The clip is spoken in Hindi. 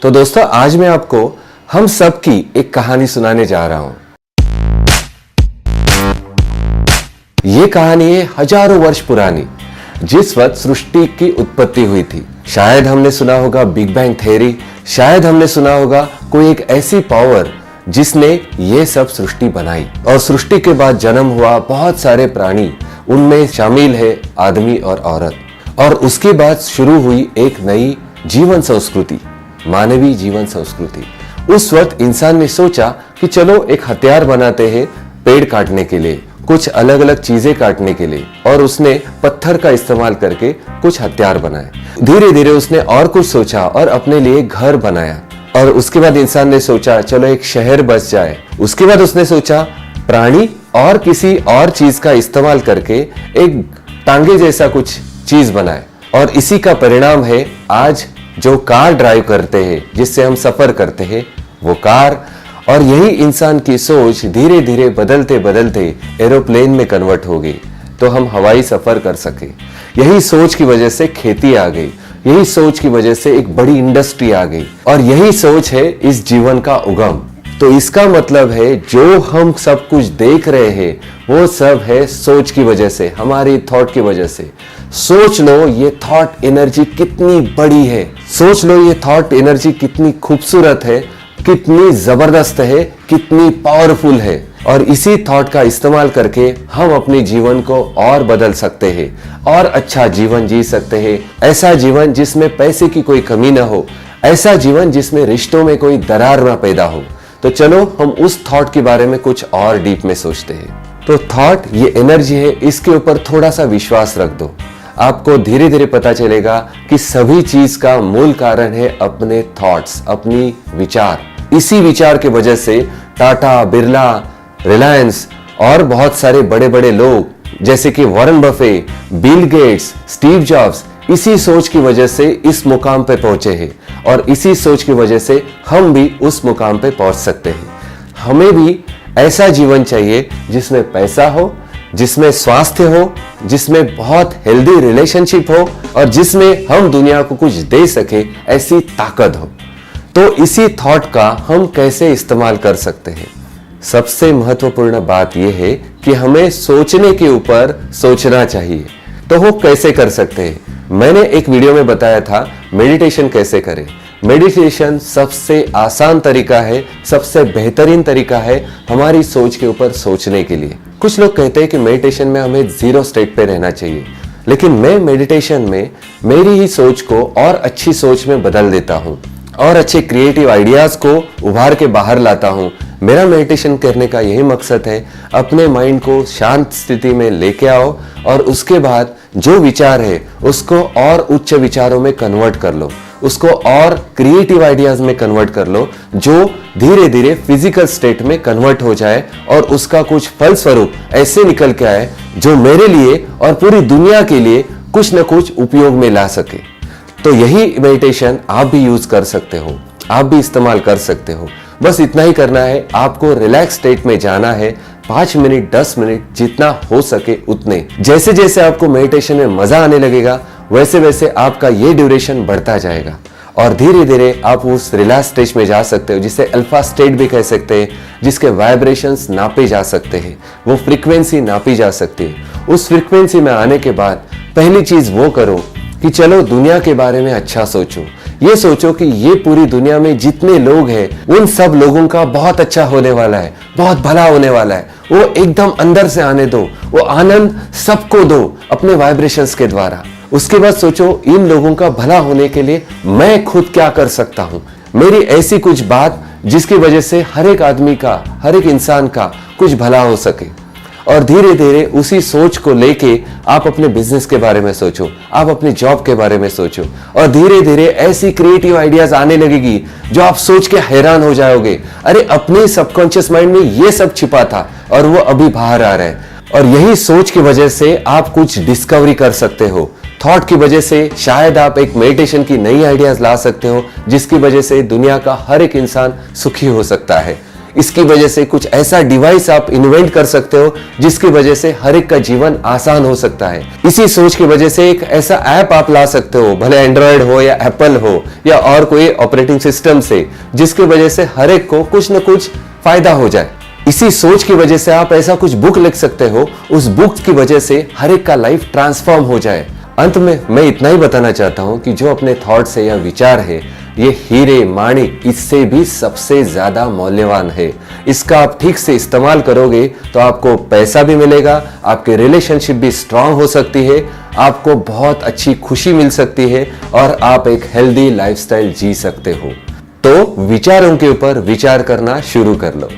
तो दोस्तों आज मैं आपको हम सब की एक कहानी सुनाने जा रहा हूं। ये कहानी है हजारों वर्ष पुरानी, जिस वक्त सृष्टि की उत्पत्ति हुई थी। शायद हमने सुना होगा बिग बैंग थ्योरी, शायद हमने सुना होगा कोई एक ऐसी पावर जिसने ये सब सृष्टि बनाई। और सृष्टि के बाद जन्म हुआ बहुत सारे प्राणी, उनमें शामिल है आदमी और औरत। और उसके बाद शुरू हुई एक नई जीवन संस्कृति, मानवीय जीवन संस्कृति। उस वक्त इंसान ने सोचा कि चलो एक हथियार बनाते हैं पेड़ काटने के लिए, कुछ अलग अलग चीजें काटने के लिए, और उसने पत्थर का इस्तेमाल करके कुछ हथियार बनाए। धीरे धीरे उसने और कुछ सोचा और अपने लिए घर बनाया। और उसके बाद इंसान ने सोचा चलो एक शहर बस जाए। उसके बाद उसने सोचा प्राणी और किसी और चीज का इस्तेमाल करके एक टांगे जैसा कुछ चीज बनाए। और इसी का परिणाम है आज जो कार ड्राइव करते हैं, जिससे हम सफर करते हैं, वो कार। और यही इंसान की सोच धीरे धीरे बदलते बदलते एरोप्लेन में कन्वर्ट हो गई, तो हम हवाई सफर कर सके। यही सोच की वजह से खेती आ गई, यही सोच की वजह से एक बड़ी इंडस्ट्री आ गई, और यही सोच है इस जीवन का उगम। तो इसका मतलब है जो हम सब कुछ देख रहे हैं वो सब है सोच की वजह से, हमारी थॉट की वजह से। सोच लो ये थॉट एनर्जी कितनी बड़ी है, सोच लो ये थॉट एनर्जी कितनी खूबसूरत है, कितनी जबरदस्त है, कितनी पावरफुल है। और इसी थॉट का इस्तेमाल करके हम अपने जीवन को और बदल सकते हैं और अच्छा जीवन जी सकते हैं। ऐसा जीवन जिसमें पैसे की कोई कमी ना हो, ऐसा जीवन जिसमें रिश्तों में कोई दरार ना पैदा हो। तो चलो हम उस थॉट के बारे में कुछ और डीप में सोचते हैं। तो थॉट ये एनर्जी है, इसके ऊपर थोड़ा सा विश्वास रख दो। आपको धीरे धीरे पता चलेगा कि सभी चीज का मूल कारण है अपने थॉट्स, अपनी विचार। इसी विचार की वजह से टाटा, बिरला, रिलायंस और बहुत सारे बड़े बड़े लोग जैसे कि Warren Buffett, Bill Gates, Steve jobs, इसी सोच की वजह से इस मुकाम पे पहुंचे हैं। और इसी सोच की वजह से हम भी उस मुकाम पे पहुंच सकते हैं। हमें भी ऐसा जीवन चाहिए जिसमें पैसा हो, जिसमें स्वास्थ्य हो, जिसमें बहुत हेल्दी रिलेशनशिप हो, और जिसमें हम दुनिया को कुछ दे सके, ऐसी ताकत हो। तो इसी थॉट का हम कैसे इस्तेमाल कर सकते हैं? सबसे महत्वपूर्ण बात यह है कि हमें सोचने के ऊपर सोचना चाहिए। तो वो कैसे कर सकते हैं? मैंने एक वीडियो में बताया था मेडिटेशन कैसे करें। मेडिटेशन सबसे आसान तरीका है, सबसे बेहतरीन तरीका है हमारी सोच के ऊपर सोचने के लिए। कुछ लोग कहते हैं कि मेडिटेशन में हमें जीरो स्टेट पे रहना चाहिए, लेकिन मैं मेडिटेशन में मेरी ही सोच को और अच्छी सोच में बदल देता हूँ और अच्छे क्रिएटिव आइडियाज को उभार के बाहर लाता हूँ। मेरा मेडिटेशन करने का यही मकसद है, अपने माइंड को शांत स्थिति में लेके आओ और उसके बाद जो विचार है उसको और उच्च विचारों में कन्वर्ट कर लो, उसको और क्रिएटिव आइडियाज में कन्वर्ट कर लो, जो धीरे धीरे फिजिकल स्टेट में कन्वर्ट हो जाए और उसका कुछ फलस्वरूप ऐसे निकल के आए जो मेरे लिए और पूरी दुनिया के लिए कुछ न कुछ उपयोग में ला सके। तो यही मेडिटेशन आप भी यूज कर सकते हो, आप भी इस्तेमाल कर सकते हो। बस इतना ही करना है, आपको रिलैक्स स्टेट में जाना है। 5 मिनट 10 मिनट जितना हो सके उतने। जैसे जैसे आपको मेडिटेशन में मजा आने लगेगा वैसे वैसे आपका ये ड्यूरेशन बढ़ता जाएगा और धीरे धीरे आप उस रिलैक्स स्टेज में जा सकते हो, जिसे अल्फा स्टेट भी कह सकते हैं, जिसके वाइब्रेशंस नापे जा सकते हैं, वो फ्रीक्वेंसी नापी जा सकती है। उस फ्रीक्वेंसी में आने के बाद पहली चीज वो करो कि चलो दुनिया के बारे में अच्छा सोचो। ये सोचो कि ये पूरी दुनिया में जितने लोग हैं उन सब लोगों का बहुत अच्छा होने वाला है, बहुत भला होने वाला है। वो एकदम अंदर से आने दो, वो आनंद सबको दो अपने वाइब्रेशंस के द्वारा। उसके बाद सोचो इन लोगों का भला होने के लिए मैं खुद क्या कर सकता हूं, मेरी ऐसी कुछ बात जिसकी वजह से हर एक आदमी का, हर एक इंसान का कुछ भला हो सके। और धीरे धीरे उसी सोच को लेके आप अपने बिजनेस के बारे में सोचो, आप अपनी जॉब के बारे में सोचो, और धीरे धीरे ऐसी क्रिएटिव आइडियाज आने लगेगी जो आप सोच के हैरान हो जाओगे। अरे अपने सबकॉन्शियस माइंड में ये सब छिपा था और वो अभी बाहर आ रहा है। और यही सोच की वजह से आप कुछ डिस्कवरी कर सकते हो। थॉट की वजह से शायद आप एक मेडिटेशन की नई आइडियाज ला सकते हो, जिसकी वजह से दुनिया का हर एक इंसान सुखी हो सकता है। इसकी वजह से कुछ ऐसा डिवाइस आप इन्वेंट कर सकते हो जिसकी वजह से हर एक का जीवन आसान हो सकता है। इसी सोच की वजह से एक ऐसा ऐप आप ला सकते हो, भले एंड्रॉयड हो या एप्पल हो या और कोई ऑपरेटिंग सिस्टम से, जिसकी वजह से हर एक को कुछ न कुछ फायदा हो जाए। इसी सोच की वजह से आप ऐसा कुछ बुक लिख सकते हो, उस बुक की वजह से हर एक का लाइफ ट्रांसफॉर्म हो जाए। अंत में मैं इतना ही बताना चाहता हूं कि जो अपने थॉट्स है या विचार है, ये हीरे माणिक इससे भी सबसे ज्यादा मूल्यवान है। इसका आप ठीक से इस्तेमाल करोगे तो आपको पैसा भी मिलेगा, आपके रिलेशनशिप भी स्ट्रांग हो सकती है, आपको बहुत अच्छी खुशी मिल सकती है और आप एक हेल्दी लाइफस्टाइल जी सकते हो। तो विचारों के ऊपर विचार करना शुरू कर लो।